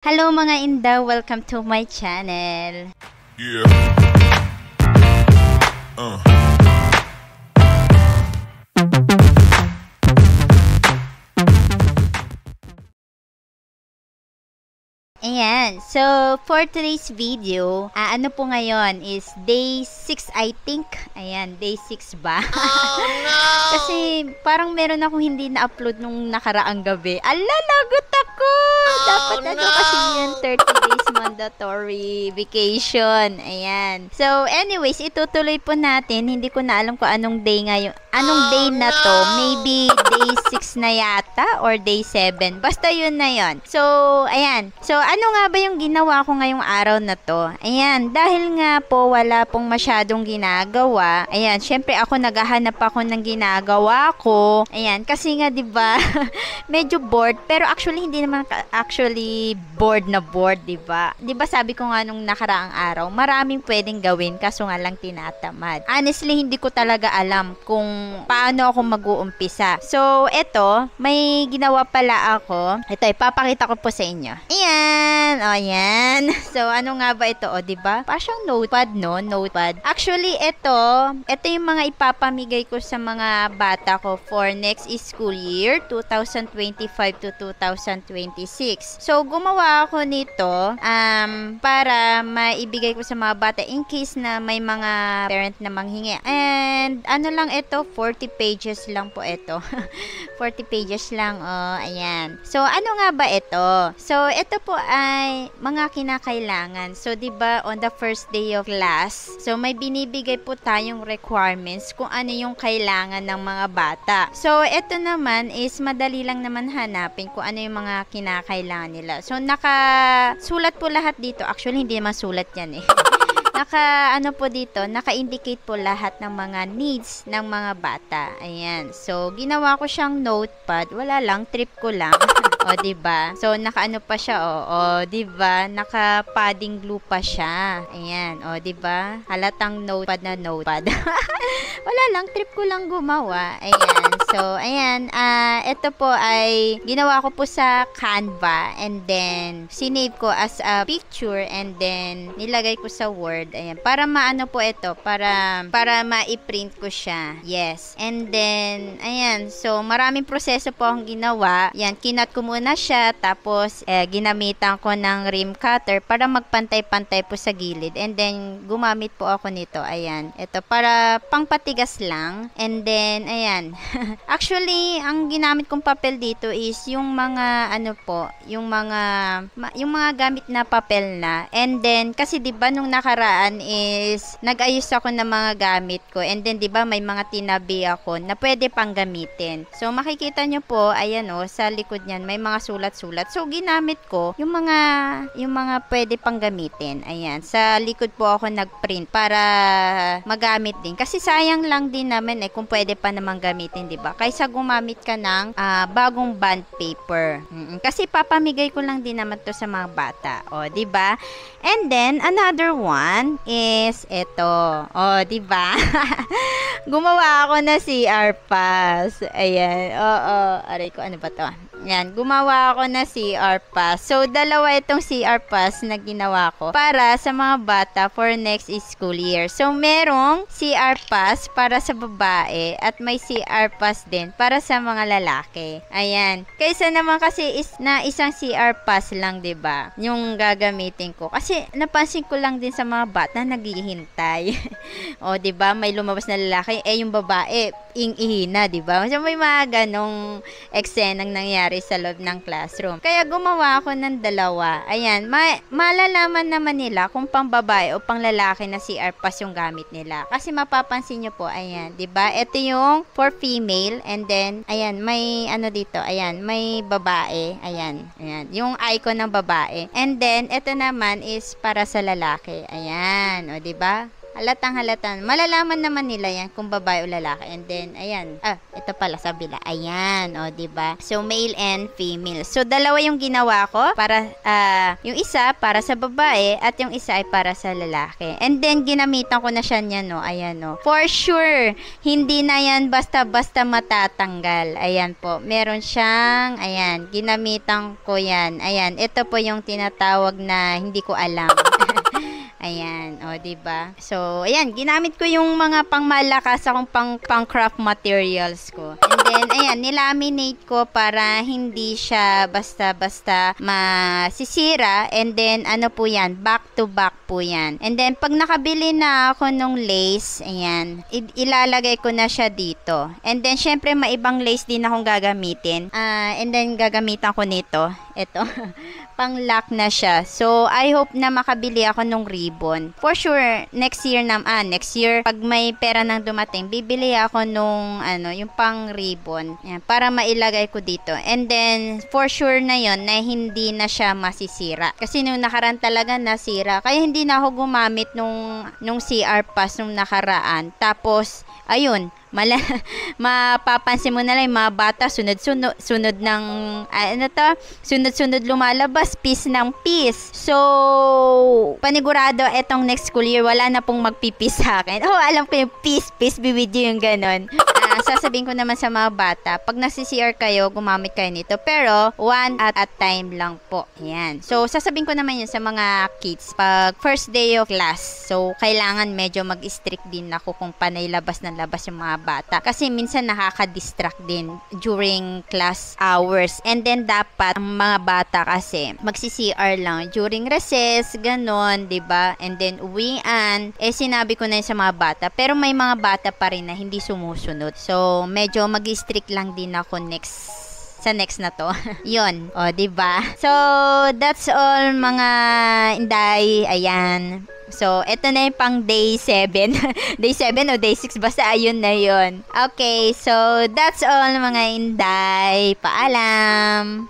Hello mga inda, welcome to my channel. Yeah. Uh. Ayan, so for today's video, ano po ngayon is day 6 I think. Ayan, day 6 ba? Oh no! Kasi parang meron akong hindi na-upload nung nakaraang gabi. Ala, lagot ako! Dapat no! kasi yun, 30 days mandatory vacation. Ayan. So anyways, itutuloy po natin. Hindi ko na alam kung anong day ngayon. Anong day na to? Maybe day 6 na yata or day 7. Basta yun na yun. So, ayan. So, ano nga ba yung ginawa ko ngayong araw na to? Ayan, dahil nga po wala pong masyadong ginagawa. Ayan, syempre ako naghahanap ako ng ginagawa ko. Ayan, kasi nga 'di ba, medyo bored, pero actually hindi naman actually bored na bored, 'di ba? 'Di ba sabi ko nga nung nakaraang araw, maraming pwedeng gawin kaso nga lang tinatamad. Honestly, hindi ko talaga alam kung paano ako mag-uumpisa. So, eto, may ginawa pala ako. Ito, ipapakita ko po sa inyo. Ayan, o yan. So, ano nga ba ito, o, diba? Parang siyang notepad, no? Notepad. Actually, ito yung mga ipapamigay ko sa mga bata ko for next school year, 2025 to 2026. So, gumawa ako nito, para maibigay ko sa mga bata in case na may mga parent na manghingi. And, ano lang ito, 40 pages lang po ito. 40 pages lang, oh, ayan. So, ano nga ba ito? So, ito po ay mga kinakailangan. So, 'di ba, on the first day of class, so may binibigay po tayong requirements kung ano yung kailangan ng mga bata. So, ito naman is madali lang naman hanapin kung ano yung mga kinakailangan nila. So, nakasulat po lahat dito. Actually, hindi naman sulat 'yan eh. Naka-indicate po lahat ng mga needs ng mga bata. Ayan. So, ginawa ko siyang notepad. Wala lang, trip ko lang. O, diba? So, naka-ano pa siya, o, diba? Naka-padding glue pa siya. Ayan. O, diba? Halatang notepad na notepad. Wala lang, trip ko lang gumawa. Ayan. So, ayan. Ito po ay ginawa ko po sa Canva. And then, sinave ko as a picture. And then, nilagay ko sa Word. Ayan. Para maano po ito. Para ma-print ko siya. Yes. And then, ayan. So, maraming proseso po akong ginawa. Ayan. Kinat ko muna siya. Tapos, ginamitan ko ng rim cutter para magpantay-pantay po sa gilid. And then, gumamit po ako nito. Ayan. Ito. Para pangpatigas lang. And then, ayan. Actually, ang ginamit kong papel dito is yung mga, ano po, yung mga gamit na papel na. And then, kasi 'di ba nung nakaraan is nag-ayos ako ng mga gamit ko. And then 'di ba may mga tinabi ako na pwede pang gamitin. So makikita nyo po, ayan o, sa likod niyan may mga sulat-sulat. So ginamit ko yung mga pwede pang gamitin. Ayan, sa likod po ako nag-print para magamit din. Kasi sayang lang din naman kung pwede pa namang gamitin, 'di ba? Kaysa gumamit ka ng bagong bond paper. Kasi papamigay ko lang din naman to sa mga bata. O, 'di ba? And then another one is ito. O, 'di ba? Gumawa ako na CR pass. Ayan. Oo. Aray ko, ano ba 'to? Yan, gumawa ako na CR pass. So, dalawa itong CR pass na ginawa ko para sa mga bata for next school year. So, merong CR pass para sa babae at may CR pass din para sa mga lalaki. Ayan. Kaysa naman kasi isang CR pass lang, 'di ba? Yung gagamitin ko. Kasi napansin ko lang din sa mga bata naghihintay. O, 'di ba? May lumabas na lalaki, yung babae ihina, 'di ba? So, may mga ganong eksenang nangyari sa loob ng classroom. Kaya gumawa ako ng dalawa. Ayan, malalaman naman nila kung pang babae o pang lalaki na CR pass yung gamit nila. Kasi mapapansin nyo po, ayan, 'di ba? Ito yung for female and then ayan, may ano dito, ayan, may babae. Ayan, ayan, yung icon ng babae. And then ito naman is para sa lalaki. Ayan, o 'di ba? Halatang-halata. Malalaman naman nila yan kung babae o lalaki. And then, ayan. Ito pala sa bila. Ayan, o, diba? So, male and female. So, dalawa yung ginawa ko para, yung isa para sa babae at yung isa ay para sa lalaki. And then, ginamitan ko na siya niya, no? Ayan, no? For sure, hindi na yan basta-basta matatanggal. Ayan po. Meron siyang, ayan, ginamitan ko yan. Ayan, ito po yung tinatawag na hindi ko alam. Ayan, o, diba? So, ayan, ginamit ko yung mga pangmalakas akong pang-craft materials ko. And then, ayan, nilaminate ko para hindi siya basta-basta masisira. And then, ano po yan? Back to back po yan. And then, pag nakabili na ako nung lace, ayan, ilalagay ko na siya dito. And then, syempre, maibang lace din akong gagamitin. And then, gagamitan ko nito. Ito. Pang-lock na siya. So, I hope na makabili ako nung ribbon. For sure, next year, pag may pera nang dumating, bibili ako nung, yung pang-ribbon. Yan, para mailagay ko dito. And then, for sure na yon na hindi na siya masisira. Kasi nung nakaraan talaga nasira. Kaya hindi na ako gumamit nung CR pass nung nakaraan. Tapos, ayun, mapapansin mo na lang yung mga bata sunod ng sunod lumalabas piece ng piece. So panigurado etong next school year wala na pong magpipis sa akin. Alam ko yung piece bibidyo yung ganon. Sasabihin ko naman sa mga bata, pag nasi-CR kayo, gumamit kayo nito. Pero, one at a time lang po. Ayan. So, sasabihin ko naman yun sa mga kids. Pag first day of class, so, kailangan medyo mag-strict din ako kung panay labas ng labas yung mga bata. Kasi minsan nakaka-distract din during class hours. And then, dapat, ang mga bata kasi, magsi-CR lang during recess, ganon, diba? And then, uwian. Sinabi ko na yun sa mga bata. Pero may mga bata pa rin na hindi sumusunod. So, medyo mag-strict lang din ako sa next na to. Yun. O, diba? So, that's all mga inday. Ayan. So, eto na yung pang day 7. Day 7 o day 6. Basta ayun na yun. Okay. So, that's all mga inday. Paalam.